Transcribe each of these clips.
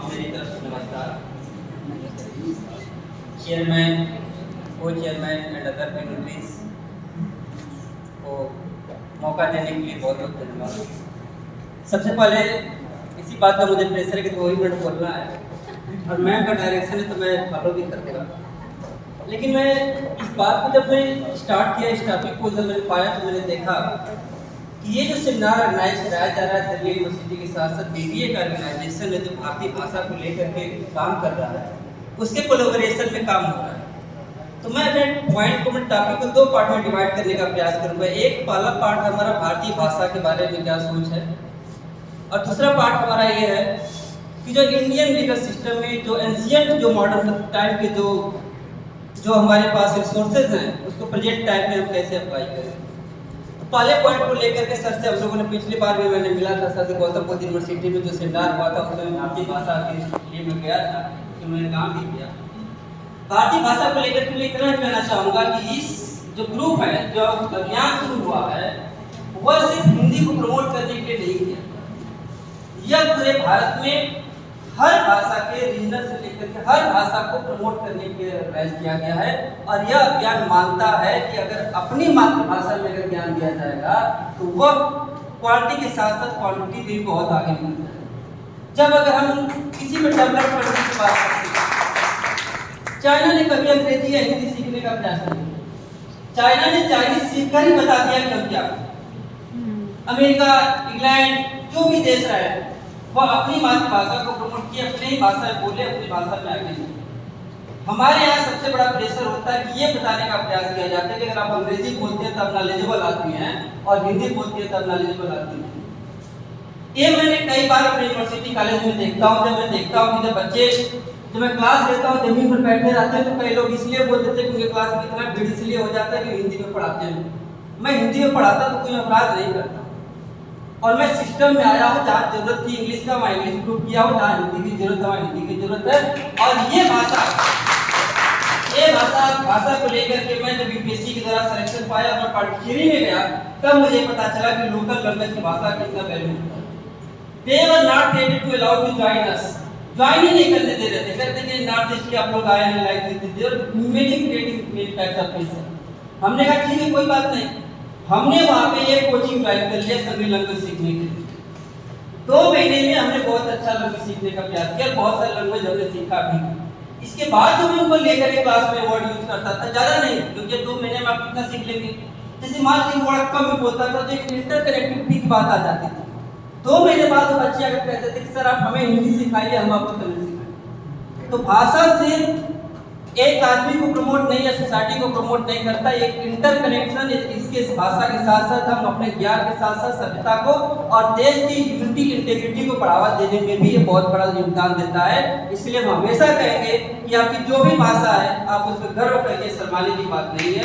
मेरी तरफ से नमस्कार। चेयरमैन, को चेयरमैन एंड अदर डिग्निटरीज को मौका देने के लिए बहुत बहुत धन्यवाद। सबसे पहले इसी बात का मुझे प्रेशर है कि 2 ही मिनट बोलना है और मैम का डायरेक्शन है तो मैं फॉलो भी कर देगा। लेकिन मैं इस बात को जब मैं स्टार्ट किया, इस टॉपिक को जब मैंने पाया तो मैंने देखा कि ये जो सेमिनार ऑर्गेनाइज कराया जा रहा है दिल्ली यूनिवर्सिटी के साथ साथ बीबीए का ऑर्गेनाइजेशन है जो भारतीय भाषा को लेकर के काम कर रहा है, उसके कोलैबोरेशन में काम हो रहा है। तो मैं अपने पॉइंट को, टॉपिक को 2 पार्ट में डिवाइड करने का प्रयास करूंगा। एक पहला पार्ट हमारा भारतीय भाषा के बारे में क्या सोच है और दूसरा पार्ट हमारा ये है कि जो इंडियन लीगल सिस्टम में जो एंशिएंट, जो मॉडर्न टाइम के जो हमारे पास रिसोर्सेज हैं उसको प्रेजेंट टाइम में हम कैसे अप्लाई करें। तो पहले पॉइंट को लेकर के सर से हम लोगों ने पिछली बार भी मैंने मिला था सर से, गौतम बुद्ध यूनिवर्सिटी में जो सेमिनार हुआ था उसमें भारतीय भाषा के लिए मैं गया था, तो मैंने काम भी किया। भारतीय भाषा को लेकर के मैं इतना कहना चाहूँगा कि इस जो ग्रुप है, जो अभियान शुरू हुआ है, वह सिर्फ हिंदी को प्रमोट करने के लिए नहीं किया। यह पूरे भारत में हर भाषा के रीजनल से लेकर के हर भाषा को प्रमोट करने के लिए प्रयास किया गया है। और यह अभियान मानता है कि अगर अपनी मातृभाषा में अगर ज्ञान दिया जाएगा तो वह क्वालिटी के साथ साथ क्वांटिटी भी बहुत आगे मिलता है। जब अगर हम किसी में डेवलप करने की बात करते हैं, चाइना ने कभी अंग्रेजी या हिंदी सीखने का प्रयास नहीं किया। चाइना ने चाइनीज सीखकर ही बता दिया कि हम क्या। अमेरिका, इंग्लैंड, जो भी देश है वह अपनी मातृभाषा को प्रमोट किए, अपनी ही भाषा में बोले, अपनी भाषा में आगे नहीं। हमारे यहाँ सबसे बड़ा प्रेशर होता है कि ये बताने का प्रयास किया जाता है कि अगर आप अंग्रेजी बोलते हैं तब नॉलेजेबल आदमी हैं और हिंदी बोलते हैं तब नॉलेजेबल आदमी हैं। ये मैंने कई बार अपने यूनिवर्सिटी कॉलेज में देखता हूँ। जब मैं देखता हूँ कि जब बच्चे, जब मैं क्लास लेता हूँ जमीन पर बैठे रहते हैं तो कई लोग इसलिए बोल देते हैं क्योंकि क्लास में इतना भीड़ इसलिए हो जाता है कि हिंदी में पढ़ाते हैं। मैं हिंदी में पढ़ाता तो कोई अपराध नहीं करता और मैं सिस्टम में आया हूँ जहाँ जरूरत थी इंग्लिश का मैं इंग्लिश प्रूव किया हूँ, जहाँ हिंदी की जरूरत है वहाँ हिंदी की जरूरत है। और ये भाषा को लेकर के मैं जब यूपीएससी के द्वारा सिलेक्शन पाया, मैं पार्टिचेरी में गया, तब मुझे पता चला कि लोकल लैंग्वेज की भाषा का कितना वैल्यू होता है। They were not ready to allow to join us, join ही नहीं करने दे रहे थे। कहते कि नॉर्थ ईस्ट के आप लोग आए हैं, like there making creating many types of things. हमने कहा ठीक है कोई बात नहीं। हमने वहाँ पे ये कोचिंग ज्वाइन कर लिया सभी लैंग्वेज सीखने के लिए। 2 महीने में हमने बहुत अच्छा लैंग्वेज सीखने का प्रयास किया, बहुत सारे लैंग्वेज हमने सीखा भी। इसके बाद जो मैं उनको लेकर के क्लास में वर्ड यूज करता था, ज़्यादा नहीं, क्योंकि 2 महीने में आप कितना सीख लेंगे। जैसे मान लीजिए वर्ड कम भी बोलता था तो एक इंटरकनेक्टिविटी की बात आ जाती थी। 2 महीने बाद वो बच्चे अगर कहते थे कि सर आप हमें हिंदी सिखाइए, हम आपको तमिल सिखाएंगे। तो भाषा सिर्फ एक आदमी को प्रमोट नहीं या सोसाइटी को प्रमोट नहीं करता, एक इंटरकनेक्शन इसके भाषा के साथ साथ हम अपने ज्ञान के साथ साथ सभ्यता को और देश की यूनिटी इंटीग्रिटी को बढ़ावा देने में भी ये बहुत बड़ा योगदान देता है। इसलिए हम हमेशा कहेंगे कि आपकी जो भी भाषा है आप उस पर गर्व करिए, शर्माने की बात नहीं है।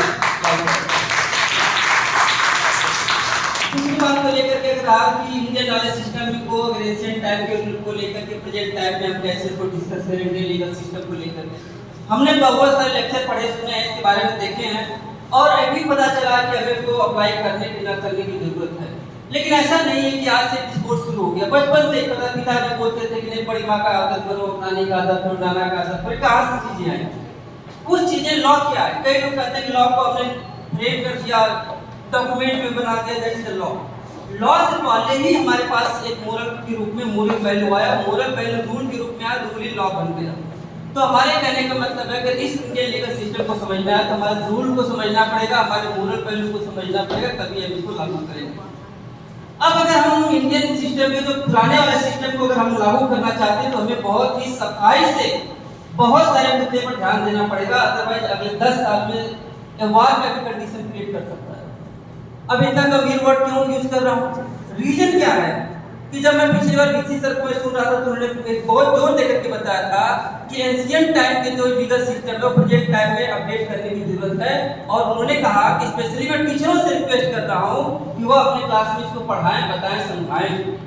दूसरी बात को लेकर के अगर आप कि इंडियन नॉलेज सिस्टम को एशियन टाइम के को लेकर के प्रेजेंट टाइम में हम कैसे इसको डिस्कस करेंगे, लीगल सिस्टम को लेकर के हमने बहुत सारे लेक्चर पढ़े सुने हैं, इसके बारे में देखे हैं और अभी पता चला कि हमें इसको अप्लाई करने की न करने की जरूरत है। लेकिन ऐसा नहीं है कि आज से डिस्कोर्स शुरू हो गया। बचपन से पता पिताजी बोलते थे कि नहीं बड़ी माँ का आदत करो, नानी का आदत करो, नाना का आदत करो। कहाँ से चीजें आई? कुछ चीजें लॉ क्या है, कई लोग कहते हैं कि लॉ को हमने फ्रेम कर दिया, डॉक्यूमेंट में बना दिया, that is the law. Law से पहले ही हमारे पास एक मोरल के रूप में मोरल वैल्यू आया, मोरल वैल्यू रूल के रूप में आया, रूल ही लॉ बन गया। तो हमारे कहने का मतलब है कि इस इंडियन लीगल सिस्टम को समझना है तो हमारे रूल को समझना पड़ेगा, हमारे मोरल वैल्यू को समझना पड़ेगा, तभी हम इसको लागू करेंगे। अब अगर हम इंडियन सिस्टम में जो पुराने वाले सिस्टम को अगर हम लागू करना चाहते हैं तो हमें बहुत ही सफाई से बहुत सारे मुद्दे पर ध्यान देना पड़ेगा, अदरवाइज अगले 10 साल में वार का भी कंडीशन क्रिएट कर सकता है। अब इतना गंभीर वर्ड क्यों यूज कर रहा हूँ? रीजन क्या है कि जब मैं पिछली बार बीसी सर को सुन रहा था तो उन्होंने एक बहुत जोर देकर के बताया था कि एंशिएंट टाइम के जो लीगल सिस्टम है प्रेजेंट टाइम में अपडेट करने की जरूरत है। और उन्होंने कहा कि स्पेशली मैं टीचरों से रिक्वेस्ट कर रहा हूँ कि वो अपने क्लास में इसको पढ़ाएं, बताएं, समझाएं।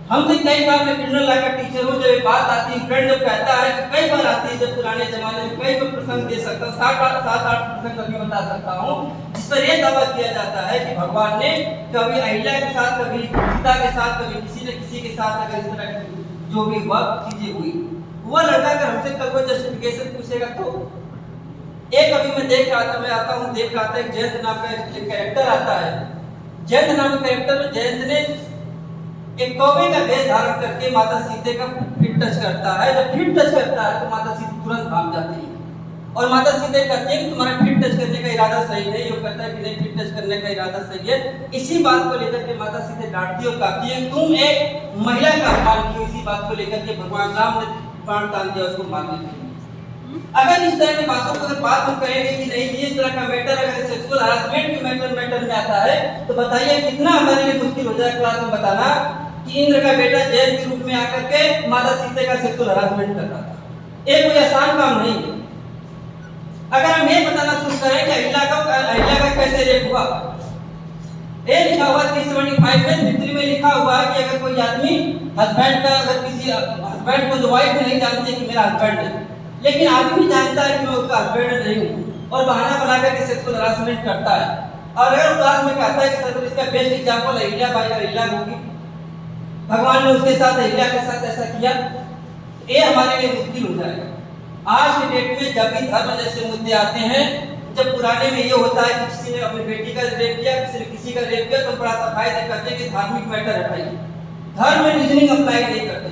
हमसे कई बार मैं क्रिमिनल लॉ का टीचर हूँ, जब बात आती है फ्रेंड जब कहता है, कई बार आती है जब पुराने जमाने में कई बार प्रसंग दे सकता हूँ, 7-8 प्रसंग कभी बता सकता हूँ जिस पर यह दावा किया जाता है कि भगवान ने कभी अहिल्या के साथ, कभी सीता के साथ, कभी किसी न किसी के साथ अगर इस तरह जो भी हुआ चीजें हुई, वह लड़का अगर हमसे कल को जस्टिफिकेशन पूछेगा तो एक अभी मैं देख रहा था, मैं आता हूँ देख रहा था, एक जयंत नाम का एक कैरेक्टर आता है। जयंत नाम के कैरेक्टर में जयंत ने एक कौवे का वेश धारण करके माता सीते का फीट टच करता है। जब फीट टच करता है तो माता सीते तुरंत भाग जाती है और माता सीते कहती है कि तुम्हारा फीट टच करने का इरादा सही नहीं। वो कहता है कि नहीं, फीट टच करने का इरादा सही है। इसी बात को लेकर के माता सीते डांटती और कहती है तुम एक महिला का अपमान किया। इसी बात को लेकर के भगवान राम ने प्राण तान दिया उसको मारने के लिए। अगर इस तरह की बातों को बात हम करेंगे कि नहीं इस तरह का मैटर अगर सेक्सुअल हरासमेंट के मैटर में आता है तो बताइए कितना हमारे लिए मुश्किल हो जाए क्लास में बताना कि इंद्र का बेटा जयंत के रूप में आकर के माता सीते का सेक्सुअल हरासमेंट कर रहा था। ये कोई आसान काम नहीं है। अगर हम ये बताना शुरू करें कि अहिल्या का कैसे रेप हुआ, ये लिखा हुआ 375 में हिस्ट्री में लिखा हुआ है कि अगर कोई आदमी हस्बैंड का अगर किसी हस्बैंड को जो वाइफ नहीं जानती है कि मेरा हस्बैंड है, लेकिन आदमी जानता है कि मैं उसका हस्बैंड नहीं हूँ और बहाना बना करके सेक्सुअल हरासमेंट करता है। और अगर क्लास में कहता है कि सर इसका बेस्ट एग्जांपल अहिल्या बाई अहिल्या होगी, भगवान ने उसके साथ अहिल्या के साथ ऐसा किया, ये हमारे लिए मुश्किल हो जाएगा। आज के डेट में जब भी धर्म जैसे मुद्दे आते हैं, जब पुराने में ये होता है कि किसी ने अपनी बेटी का रेप किया, किसी ने किसी का रेप किया, तो बड़ा सफाई से कहते हैं कि धार्मिक मैटर है भाई, धर्म में रीजनिंग अप्लाई नहीं करते।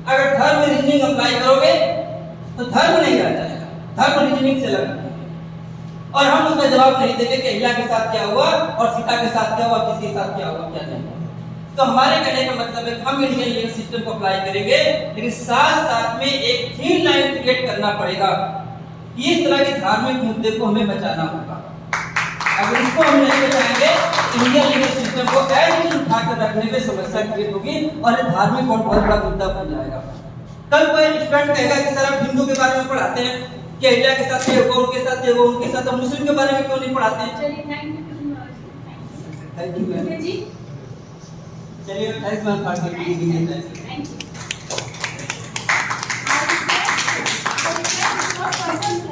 अगर धर्म में रीजनिंग अप्लाई करोगे तो धर्म नहीं रह जाएगा, धर्म रीजनिंग से लगता है। और हम उसका जवाब नहीं देंगे कि अहिल्या के साथ क्या हुआ और सीता के साथ क्या हुआ, किसके साथ क्या हुआ, क्या नहीं हुआ। तो हमारे कहने का मतलब है हम इंडियन लीगल सिस्टम को अप्लाई करेंगे, लेकिन साथ साथ में एक थीन लाइन क्रिएट करना पड़ेगा। इस तरह के धार्मिक मुद्दे को हमें बचाना होगा। अगर इसको हम नहीं बचाएंगे, इंडियन लीगल सिस्टम को ऐसे उठाकर रखने में समस्या क्रिएट होगी और धार्मिक और बहुत बड़ा मुद्दा बन जाएगा। कल कोई स्टूडेंट कहेगा कि सर आप हिंदू के बारे में पढ़ाते हैं कि अहिल्या के साथ ये होगा, उनके साथ ये होगा, उनके साथ, तो मुस्लिम के बारे में क्यों नहीं पढ़ाते हैं? Thank you ma'am. चलिए thanks ma'am for giving me.